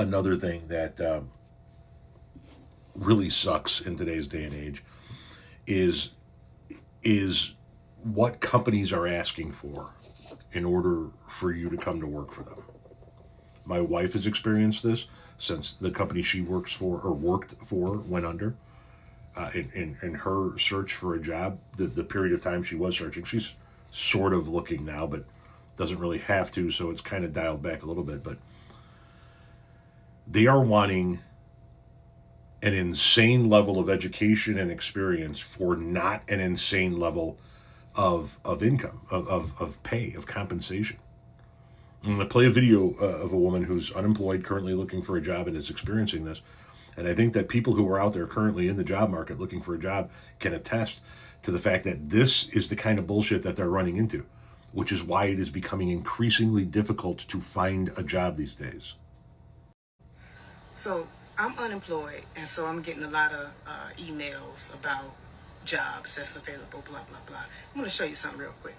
Another thing that really sucks in today's day and age is is what companies are asking for in order for you to come to work for them. My wife has experienced this since the company she works for or worked for went under. In her search for a job, the period of time she was searching, she's sort of looking now, but doesn't really have to, so it's kind of dialed back a little bit. But they are wanting an insane level of education and experience for not an insane level of income, of pay, of compensation. I'm going to play a video of a woman who's unemployed, currently looking for a job, and is experiencing this. And I think that people who are out there currently in the job market looking for a job can attest to the fact that this is the kind of bullshit that they're running into, which is why it is becoming increasingly difficult to find a job these days. So I'm unemployed, and so I'm getting a lot of emails about jobs that's available, blah, blah, blah. I'm going to show you something real quick.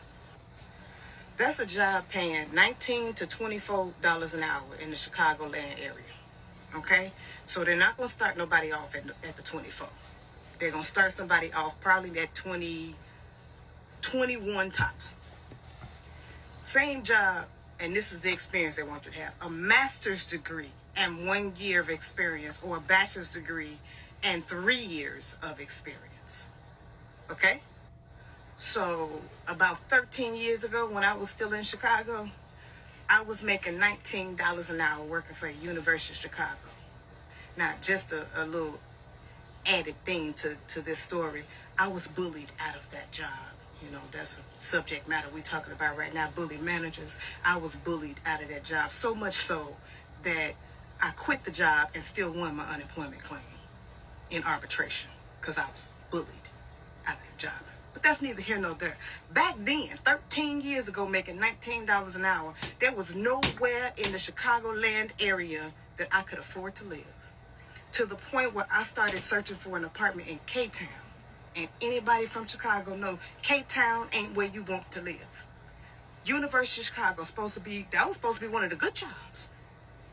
That's a job paying $19 to $24 an hour in the Chicagoland area. Okay? So they're not going to start nobody off at the 24. They're going to start somebody off probably at 20, 21 tops. Same job, and this is the experience they want you to have. A master's degree and 1 year of experience, or a bachelor's degree and 3 years of experience. Okay? So about 13 years ago, when I was still in Chicago, I was making $19 an hour working for the University of Chicago. Now, just a little added thing to this story, I was bullied out of that job. You know, that's a subject matter we're talking about right now, bully managers. I was bullied out of that job, so much so that I quit the job and still won my unemployment claim in arbitration because I was bullied out of the job. But that's neither here nor there. Back then, 13 years ago, making $19 an hour, there was nowhere in the Chicagoland area that I could afford to live. To the point where I started searching for an apartment in K-Town. And anybody from Chicago know K-Town ain't where you want to live. University of Chicago was supposed to be one of the good jobs.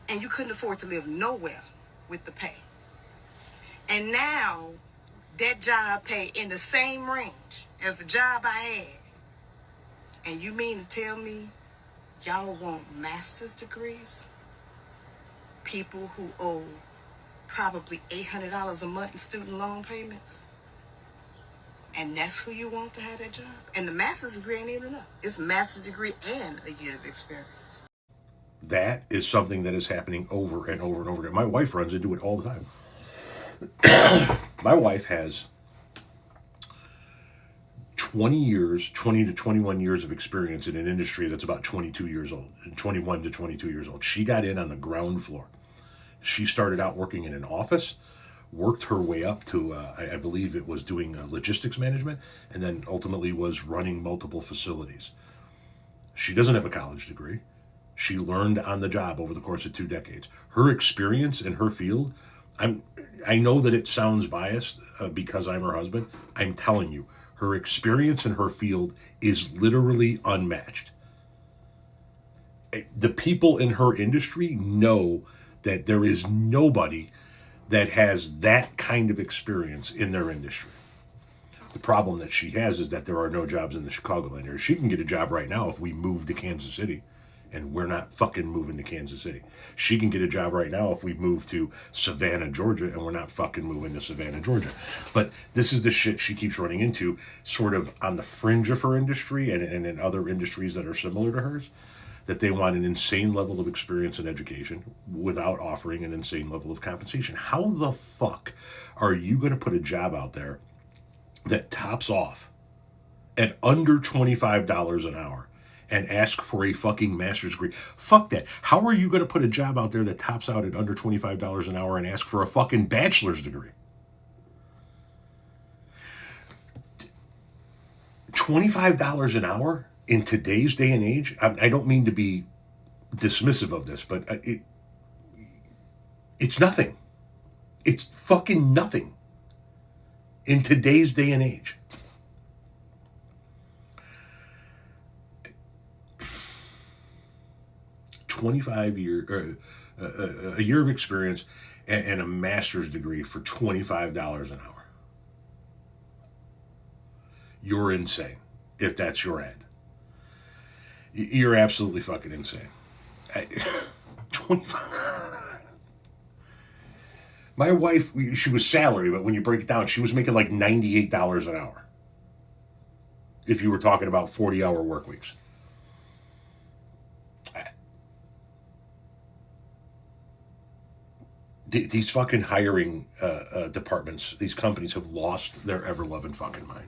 And you couldn't afford to live nowhere with the pay. And now, that job pay in the same range as the job I had. And you mean to tell me y'all want master's degrees? People who owe probably $800 a month in student loan payments? And that's who you want to have that job? And the master's degree ain't even enough. It's a master's degree and a year of experience. That is something that is happening over and over and over again. My wife runs into it all the time. My wife has 20 to 21 years of experience in an industry that's about 22 years old, 21 to 22 years old. She got in on the ground floor. She started out working in an office, worked her way up to, I believe it was doing logistics management, and then ultimately was running multiple facilities. She doesn't have a college degree. She learned on the job over the course of 2 decades. Her experience in her field, I know that it sounds biased because I'm her husband. I'm telling you, her experience in her field is literally unmatched. The people in her industry know that there is nobody that has that kind of experience in their industry. The problem that she has is that there are no jobs in the Chicagoland area. She can get a job right now if we move to Kansas City, and we're not fucking moving to Kansas City. She can get a job right now if we move to Savannah, Georgia, and we're not fucking moving to Savannah, Georgia. But this is the shit she keeps running into, sort of on the fringe of her industry and in other industries that are similar to hers, that they want an insane level of experience and education without offering an insane level of compensation. How the fuck are you going to put a job out there that tops off at under $25 an hour and ask for a fucking master's degree? Fuck that. How are you going to put a job out there that tops out at under $25 an hour and ask for a fucking bachelor's degree? $25 an hour in today's day and age? I don't mean to be dismissive of this, but it's nothing. It's fucking nothing in today's day and age. a year of experience and a master's degree for $25 an hour. You're insane if that's your ad. You're absolutely fucking insane. 25. My wife, she was salary, but when you break it down, she was making like $98 an hour. If you were talking about 40-hour work weeks. These fucking hiring departments, these companies have lost their ever-loving fucking mind.